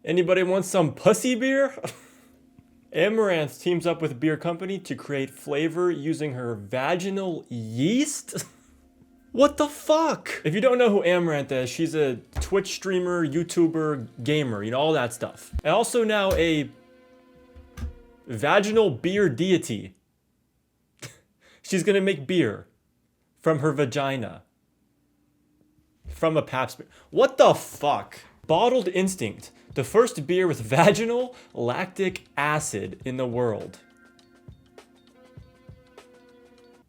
Anybody want some pussy beer? Amouranth teams up with beer company to create flavor using her vaginal yeast? What the fuck? If you don't know who Amouranth is, she's a Twitch streamer, YouTuber, gamer, you know, all that stuff. And also now a vaginal beer deity. She's gonna make beer from her vagina. From a Pabst beer. What the fuck? Bottled Instinct, the first beer with vaginal lactic acid in the world.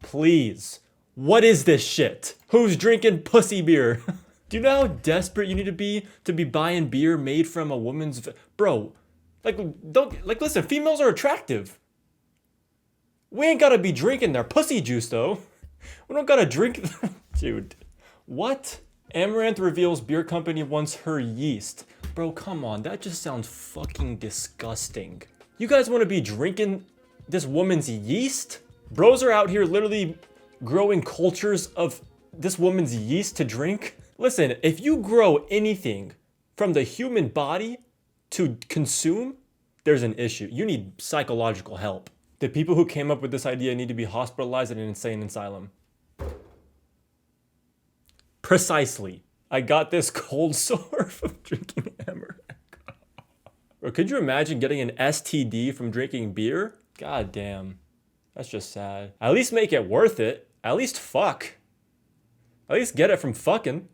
Please. What is this shit? Who's drinking pussy beer? Do you know how desperate you need to be buying beer made from a woman's bro? Listen, females are attractive. We ain't gotta be drinking their pussy juice though. We don't gotta drink, dude. What? Amouranth reveals beer company wants her yeast. Bro, come on, that just sounds fucking disgusting. You guys wanna be drinking this woman's yeast? Bros are out here literally growing cultures of this woman's yeast to drink. Listen, if you grow anything from the human body to consume, there's an issue. You need psychological help. The people who came up with this idea need to be hospitalized in an insane asylum. Precisely. I got this cold sore from drinking Amaranth. Or could you imagine getting an STD from drinking beer? God damn. That's just sad. At least make it worth it. At least fuck. At least get it from fucking.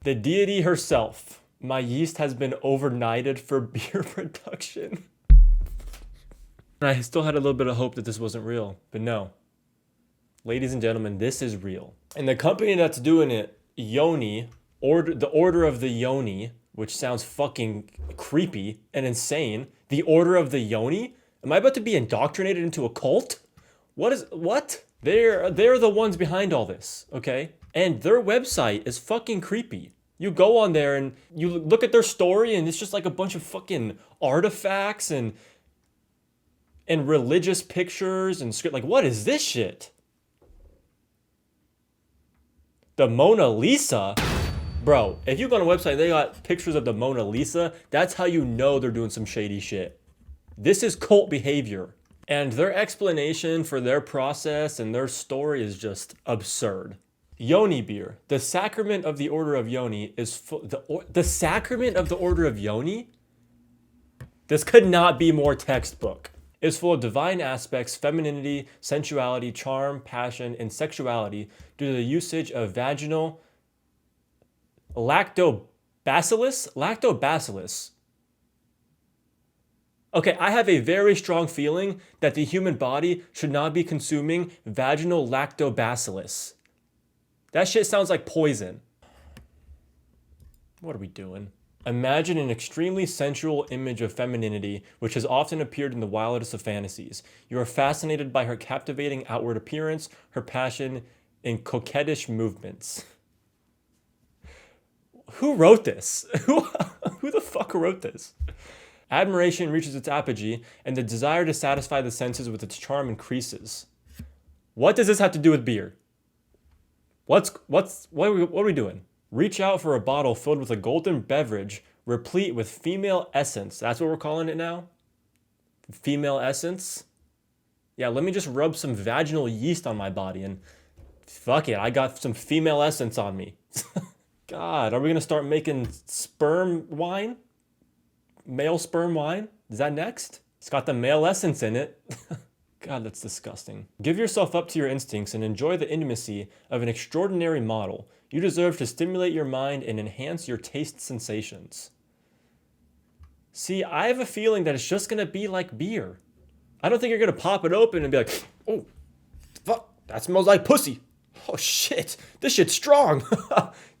The deity herself. My yeast has been overnighted for beer production. And I still had a little bit of hope that this wasn't real, but no. Ladies and gentlemen, this is real. And the company that's doing it, Yoni, the Order of the Yoni, which sounds fucking creepy and insane. The Order of the Yoni? Am I about to be indoctrinated into a cult? What? They're the ones behind all this, okay? And their website is fucking creepy. You go on there and you look at their story and it's just like a bunch of fucking artifacts and religious pictures and script. Like, what is this shit? The Mona Lisa? Bro, if you go on a website, they got pictures of the Mona Lisa, that's how you know they're doing some shady shit. This is cult behavior. And their explanation for their process and their story is just absurd. Yoni beer. The sacrament of the Order of Yoni is the sacrament of the Order of Yoni? This could not be more textbook. Is full of divine aspects, femininity, sensuality, charm, passion, and sexuality due to the usage of vaginal lactobacillus. Okay, I have a very strong feeling that the human body should not be consuming vaginal lactobacillus. That shit sounds like poison. What are we doing? Imagine an extremely sensual image of femininity, which has often appeared in the wildest of fantasies. You are fascinated by her captivating outward appearance, her passion, and coquettish movements. Who wrote this? Who the fuck wrote this? Admiration reaches its apogee, and the desire to satisfy the senses with its charm increases. What does this have to do with beer? What are we doing? Reach out for a bottle filled with a golden beverage replete with female essence. That's what we're calling it now? Female essence? Yeah, let me just rub some vaginal yeast on my body and fuck it, I got some female essence on me. God, are we gonna start making sperm wine? Male sperm wine? Is that next? It's got the male essence in it. God, that's disgusting. Give yourself up to your instincts and enjoy the intimacy of an extraordinary model. You deserve to stimulate your mind and enhance your taste sensations. See, I have a feeling that it's just gonna be like beer. I don't think you're gonna pop it open and be like, oh, fuck, that smells like pussy. Oh shit, this shit's strong.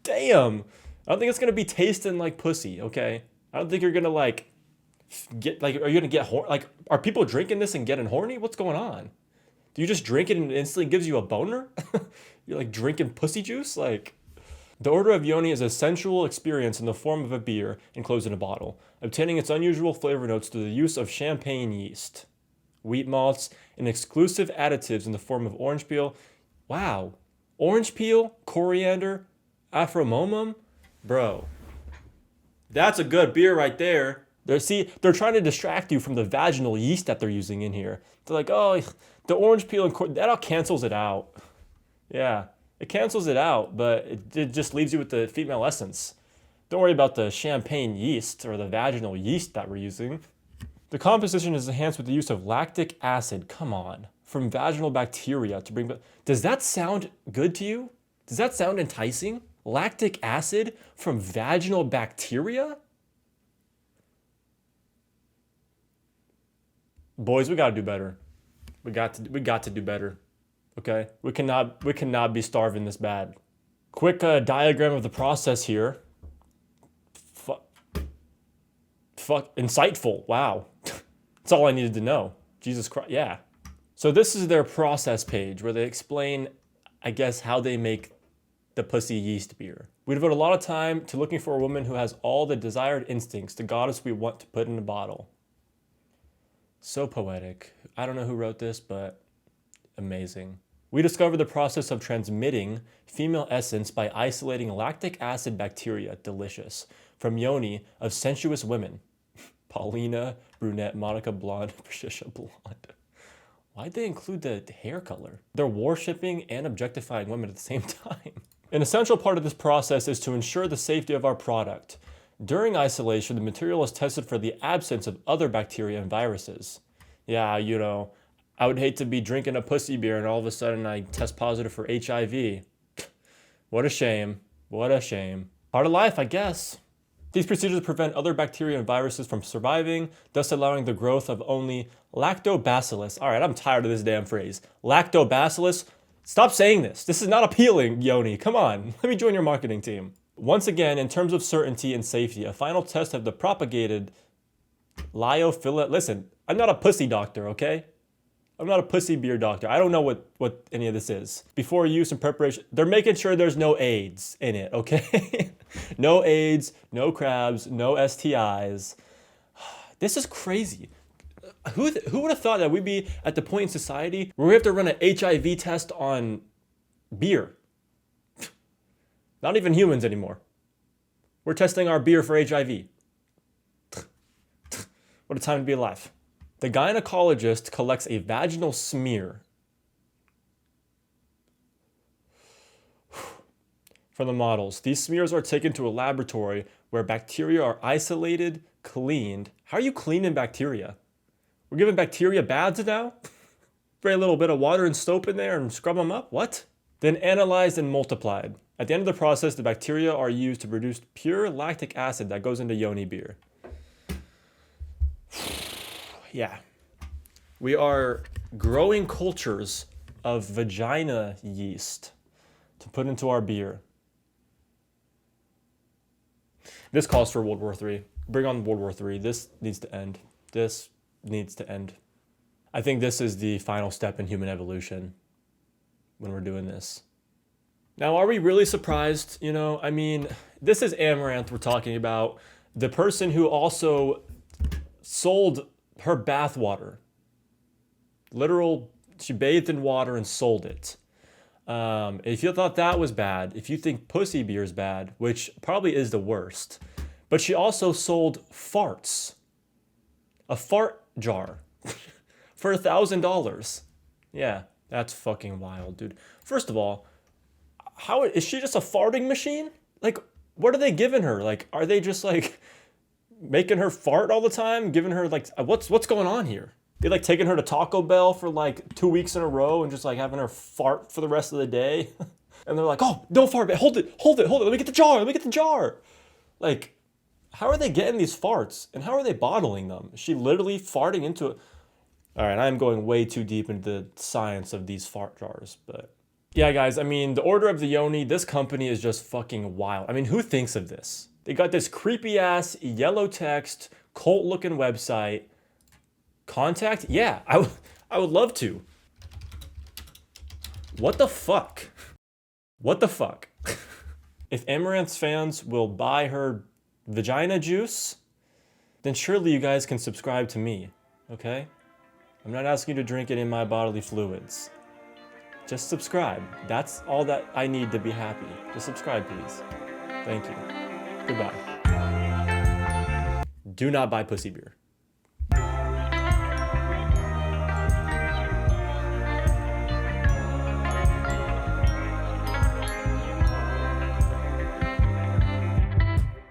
Damn. I don't think it's gonna be tasting like pussy, okay? I don't think you're gonna are you gonna get horny? Like, are people drinking this and getting horny? What's going on? Do you just drink it and it instantly gives you a boner? You're like drinking pussy juice? Like, the Order of Yoni is a sensual experience in the form of a beer enclosed in a bottle, obtaining its unusual flavor notes through the use of champagne yeast, wheat malts, and exclusive additives in the form of orange peel. Wow. Orange peel, coriander, afromomum? Bro. That's a good beer right there. They're trying to distract you from the vaginal yeast that they're using in here. They're like, oh, the orange peel and that all cancels it out. Yeah, it cancels it out, but it just leaves you with the female essence. Don't worry about the champagne yeast or the vaginal yeast that we're using. The composition is enhanced with the use of lactic acid. Come on, from vaginal bacteria to bring. Does that sound good to you? Does that sound enticing? Lactic acid from vaginal bacteria? Boys, we gotta do better. We got to do better. Okay, we cannot be starving this bad. Quick diagram of the process here. Fuck, insightful. Wow, that's all I needed to know. Jesus Christ, yeah. So this is their process page where they explain, I guess, how they make the pussy yeast beer. We devote a lot of time to looking for a woman who has all the desired instincts, the goddess we want to put in a bottle. So poetic. I don't know who wrote this, but amazing. We discovered the process of transmitting female essence by isolating lactic acid bacteria, delicious, from yoni of sensuous women. Paulina, brunette, Monica, blonde, Patricia, blonde. Why'd they include the hair color? They're worshipping and objectifying women at the same time. An essential part of this process is to ensure the safety of our product. During isolation, the material is tested for the absence of other bacteria and viruses. Yeah, you know, I would hate to be drinking a pussy beer and all of a sudden I test positive for HIV. What a shame. What a shame. Part of life, I guess. These procedures prevent other bacteria and viruses from surviving, thus allowing the growth of only lactobacillus. All right, I'm tired of this damn phrase. Lactobacillus. Stop saying this. This is not appealing, Yoni. Come on, let me join your marketing team. Once again, in terms of certainty and safety, a final test of the propagated lyophila. Listen, I'm not a pussy doctor, okay? I'm not a pussy beer doctor. I don't know what any of this is. Before use and preparation, they're making sure there's no AIDS in it, okay? No AIDS, no crabs, no STIs. This is crazy. Who would have thought that we'd be at the point in society where we have to run an HIV test on beer? Not even humans anymore. We're testing our beer for HIV. What a time to be alive. The gynecologist collects a vaginal smear from the models. These smears are taken to a laboratory where bacteria are isolated, cleaned. How are you cleaning bacteria? We're giving bacteria baths now? Spray a little bit of water and soap in there and scrub them up? What? Then analyzed and multiplied. At the end of the process, the bacteria are used to produce pure lactic acid that goes into yoni beer. Yeah. We are growing cultures of vagina yeast to put into our beer. This calls for World War III. Bring on World War III. This needs to end. This needs to end. I think this is the final step in human evolution when we're doing this. Now, are we really surprised? You know, I mean, this is Amouranth we're talking about. The person who also sold her bath water. Literal, she bathed in water and sold it. If you thought that was bad, if you think pussy beer is bad, which probably is the worst, but she also sold farts. A fart jar for $1,000. Yeah, that's fucking wild, dude. First of all, how is she just a farting machine? Like, what are they giving her? Like, are they just like making her fart all the time? Giving her like, what's going on here? They like taking her to Taco Bell for like 2 weeks in a row and just like having her fart for the rest of the day. And they're like, oh, don't fart, hold it. Let me get the jar. Like, how are they getting these farts? And how are they bottling them? Is she literally farting into it? All right, I'm going way too deep into the science of these fart jars, but yeah, guys, I mean, the Order of the Yoni, this company is just fucking wild. I mean, who thinks of this? They got this creepy ass yellow text, cult looking website. Contact? Yeah, I would love to. What the fuck? What the fuck? If Amouranth's fans will buy her vagina juice, then surely you guys can subscribe to me, okay? I'm not asking you to drink it in my bodily fluids. Just subscribe. That's all that I need to be happy. Just subscribe, please. Thank you. Goodbye. Do not buy pussy beer.